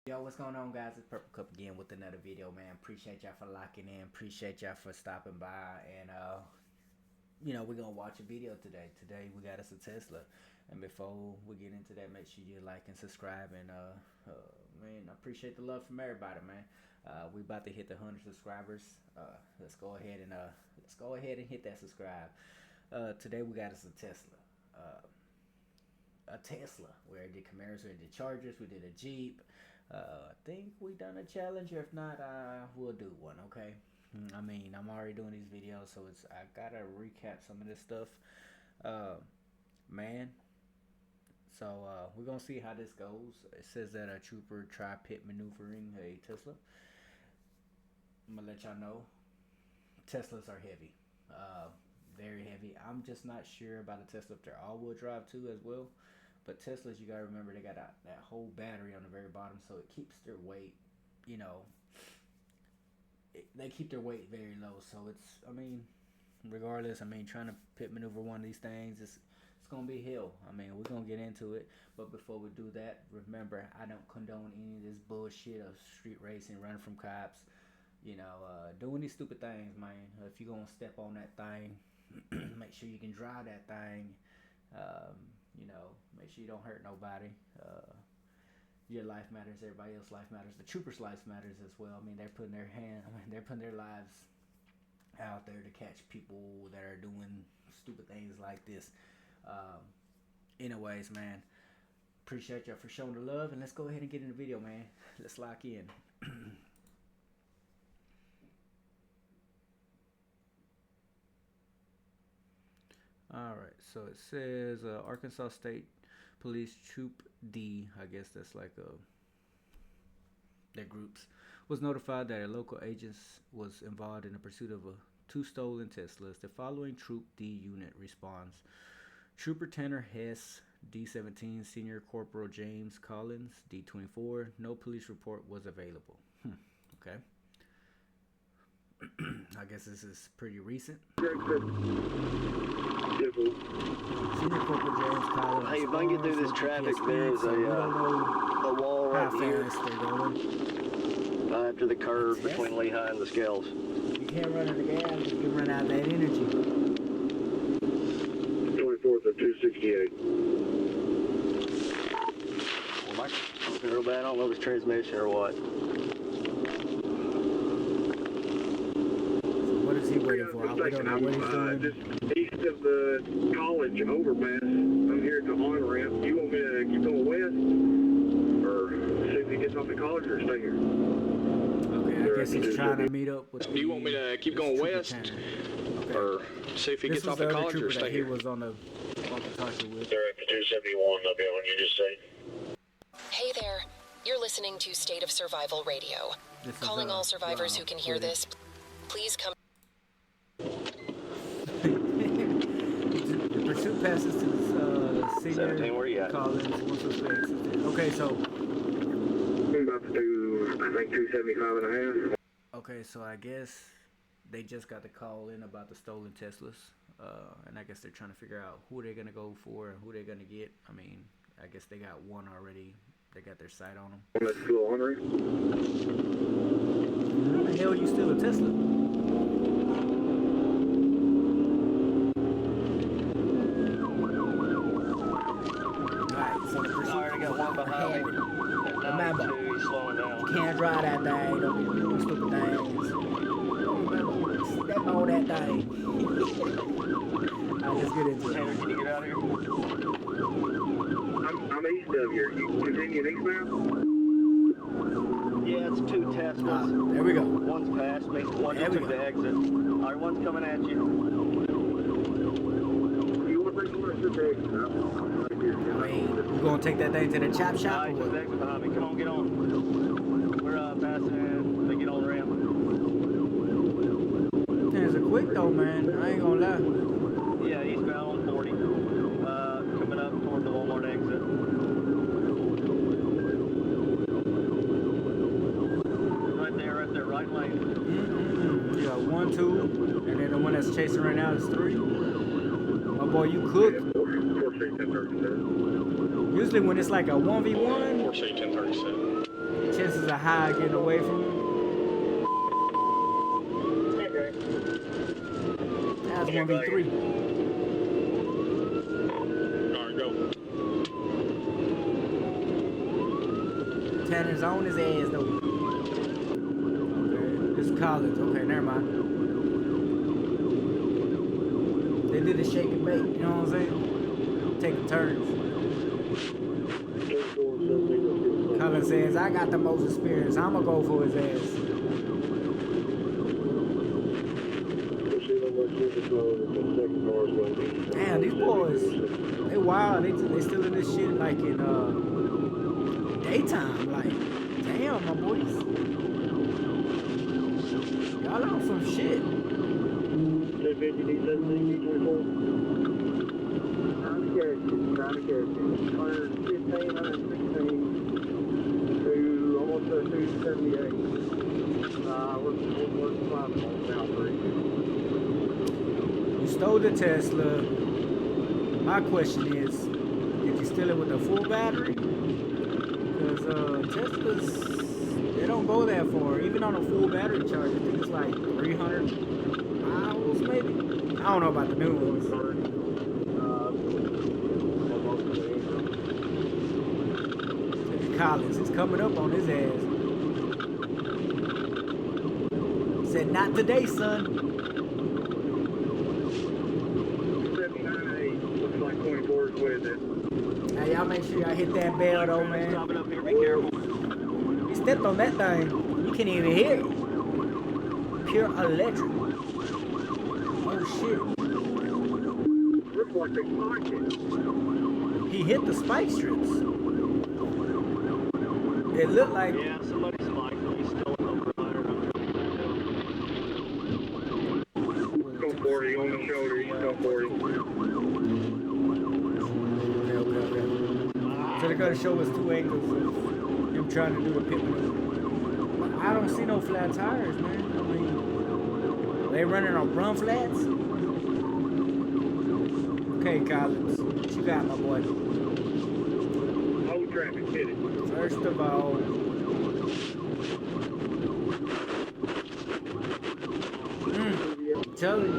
Yo, what's going on, guys? It's Purple Cup again with another video, man. Appreciate y'all for locking in. Appreciate y'all for stopping by. And, we're going to watch a video today. Today, we got us a Tesla. And before we get into that, make sure you like and subscribe. And, man, I appreciate the love from everybody, man. We about to hit the 100 subscribers. Let's go ahead and hit that subscribe. Today, we got us a Tesla. We already did Camaros, we did Chargers, we did a Jeep. I think we done a Challenger. If not, we'll do one. Okay. I mean, I'm already doing these videos, so I gotta recap some of this stuff, man. So we're gonna see how this goes. It says that a trooper tried pit maneuvering a Tesla. I'm gonna let y'all know, Teslas are heavy, very heavy. I'm just not sure about a Tesla if they're all-wheel drive too as well. But Teslas, you gotta remember, they got that whole battery on the very bottom, so it keeps their weight, they keep their weight very low. So it's, regardless, trying to pit maneuver one of these things, it's gonna be hell. We're gonna get into it, but before we do that, remember, I don't condone any of this bullshit of street racing, running from cops, doing these stupid things, man. If you're gonna step on that thing, make sure you can drive that thing. Make sure you don't hurt nobody. Your life matters. Everybody else's life matters. The troopers' life matters as well. They're putting they're putting their lives out there to catch people that are doing stupid things like this. Anyways, man, appreciate y'all for showing the love, and let's go ahead and get in the video, man. Let's lock in. Alright, so it says Arkansas State Police Troop D, I guess that's like their groups, was notified that a local agent was involved in the pursuit of two stolen Teslas. The following Troop D unit responds: Trooper Tanner Hess, D17, Senior Corporal James Collins, D24. No police report was available. Okay. I guess this is pretty recent. Senior Corporal James Collins. Hey, if I can get through this traffic, there's a wall right here after the curve between Lehigh and the Scales. You can't run out of gas, you can run out of that energy. 24th of 268. Well, my looking real bad. I don't know if it's transmission or what. What is he waiting for? We don't know what he's doing. Just east of the college overpass. I'm here at the on-ramp. You want me to keep going west? Or see if he gets off the college or stay here? Okay, I guess he's trying to meet up with Do you want me to keep going west? Okay. Or see if he gets off the college or stay he here? was on the walkie-talkie with. Director 271, I'll be on you just say. Hey there. You're listening to State of Survival Radio. Calling all survivors who can hear this, please come. The pursuit passes to the senior 17, where you at? Collins. Okay, so. I'm about to do, I think, 275 and a half. Okay, so I guess they just got the call in about the stolen Teslas. And I guess they're trying to figure out who they're going to go for and who they're going to get. I guess they got one already. They got their sight on them. Let's go on, right? How the hell you steal a Tesla? Remember, you can't drive that thing. Don't be doing stupid things. Step on that thing. I'll just get into it. Can you get out of here? I'm east of you. You continue eastbound? Yeah, it's two Teslas. There we go. One's past me, one just took the exit. Alright, one's coming at you. You want to bring the exit? We're going to take that thing to the chop shop? Alright, the exit behind me. Come on, get on. We're passing in. They get on the ramp. Things are quick though, man. I ain't gonna lie. Yeah, eastbound on 40. Coming up toward the Walmart exit. Right there, right lane. You got 1, 2, and then the one that's chasing right now is 3. My boy, you cook. Usually when it's like a 1v1, Porsche 1037. chances of high getting away from him. That's 1v3. Alright, go. Tanner's on his ass though. Okay, this is Collins. Okay, never mind. They did a shake and bake, you know what I'm saying? Taking turns. Collins says, I got the most experience. I'm gonna go for his ass. Damn, these boys, they wild. They still in this shit like in daytime. Like, damn, my boys. Y'all on some shit. You stole the Tesla. My question is, did you steal it with a full battery? Because Teslas, they don't go that far. Even on a full battery charge, I think it's like 300 miles maybe. I don't know about the new ones. Collins is coming up on his ass. Said, not today, son. 79.8. Looks like 24 is with it. Hey, y'all make sure y'all hit that bell though, man. Stopping up here, be careful. He stepped on that thing. You can't even hear it. Pure electric. Oh shit. Looks like they spiked it. He hit the spike strips. It looked like. Yeah, somebody spiked him. He's still an overrider. Go 40 on the shoulder. You go 40. Okay. So they're gonna show us two angles of him trying to do the pit maneuver. I don't see no flat tires, man. I mean, they running on run flats. Okay, Collins, what you got, my boy? Hold traffic, hit it. First of all, I'm telling you,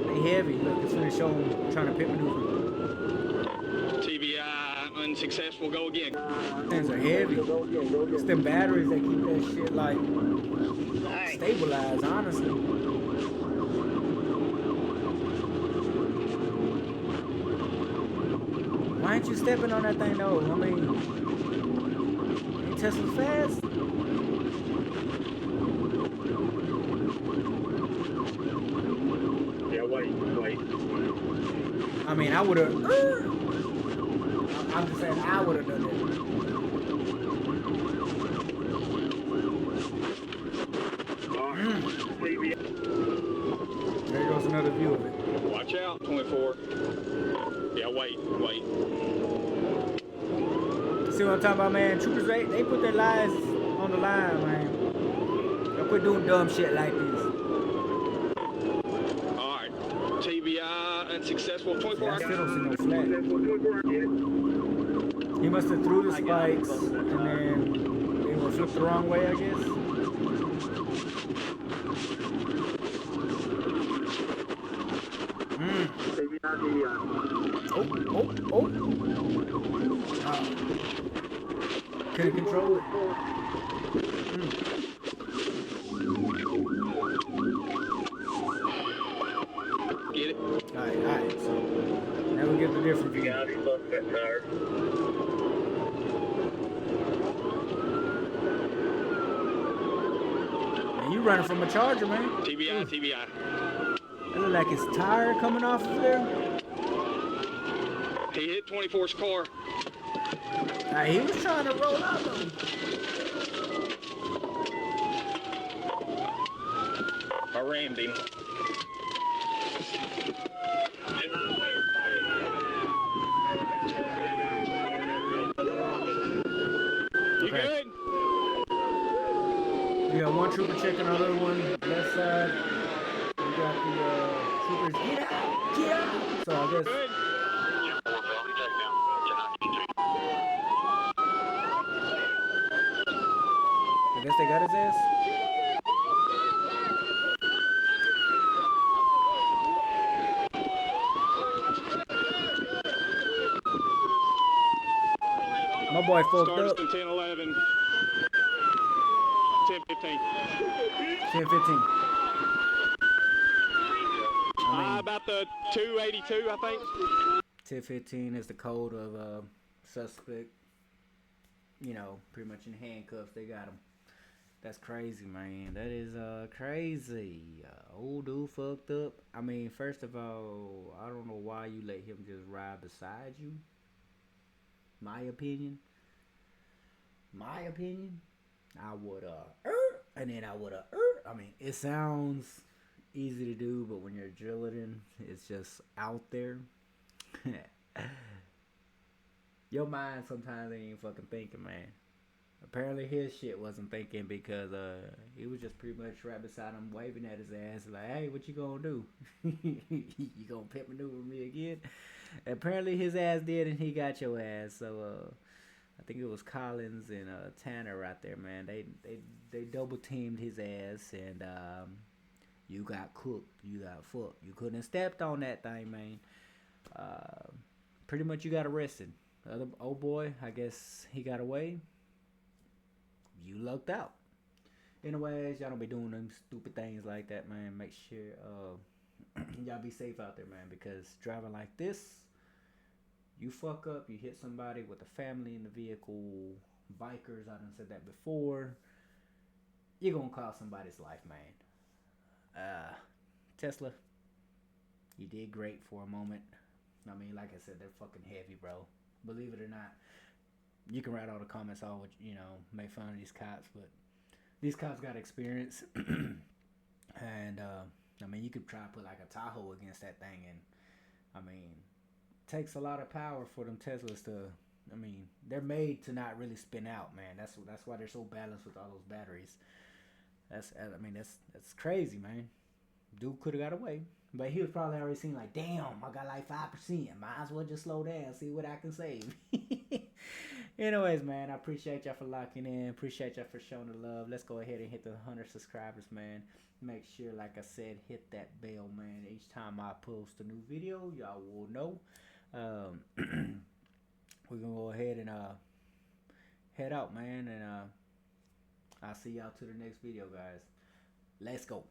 they heavy. Look, it's gonna show them trying to pit maneuver. TBI, unsuccessful, go again. Things are heavy. It's them batteries that keep that shit like stabilized, honestly. Why ain't you stepping on that thing though? I mean, ain't Tesla fast? Yeah, wait. I mean, I would have. I'm just saying, I would have done it. There goes another view of it. Watch out, 24. Yeah, wait. See what I'm talking about, man? Troopers, they put their lives on the line, man. Don't quit doing dumb shit like this. Alright, TBI, unsuccessful, 24. I still don't see no flat. He must have threw the spikes and then they were flipped the wrong way, I guess. Oh. Couldn't control it. Get it? Alright, so now we get the different view. Yeah, he lost that tire. Man, you running from a charger, man. TBI. It look like his tire coming off of there. He hit 24's car. He was trying to roll out though. I rammed him. You good? We got one trooper checking another one left side. We got the troopers. Get out! So I guess. Good. guess they got his ass. My boy fucked up. 10, 11, 10, 15. 10, 15. About the 282, I think. 10-15 is the code of suspect. You know, pretty much in handcuffs. They got him. That's crazy, man. That is crazy. Old dude fucked up. I mean, first of all, I don't know why you let him just ride beside you. My opinion. I would and then I would I mean, it sounds easy to do, but when you're drilling, it's just out there. Your mind sometimes ain't even fucking thinking, man. Apparently his shit wasn't thinking because he was just pretty much right beside him waving at his ass like, hey, what you gonna do? You gonna pimp maneuver me again? Apparently his ass did, and he got your ass. So I think it was Collins and Tanner right there, man. They double teamed his ass, and you got cooked. You got fucked. You couldn't have stepped on that thing, man. Pretty much you got arrested. The other old boy, I guess he got away. You lucked out. Anyways, y'all don't be doing them stupid things like that, man. Make sure y'all be safe out there, man, because driving like this, you fuck up, you hit somebody with a family in the vehicle, bikers, I done said that before, you're gonna cost somebody's life, man. Tesla, you did great for a moment. I mean, like I said, they're fucking heavy, bro. Believe it or not. You can write all the comments all what you know, make fun of these cops, but these cops got experience. And I mean, you could try to put like a Tahoe against that thing, and I mean, it takes a lot of power for them Teslas to, I mean, they're made to not really spin out, man. That's why they're so balanced with all those batteries. That's crazy, man. Dude could have got away, but he was probably already seen like, damn, I got like 5%. Might as well just slow down, see what I can save. Anyways, man, I appreciate y'all for locking in. Appreciate y'all for showing the love. Let's go ahead and hit the 100 subscribers, man. Make sure, like I said, hit that bell, man. Each time I post a new video, y'all will know. We're gonna go ahead and head out, man, and I'll see y'all to the next video, guys. Let's go.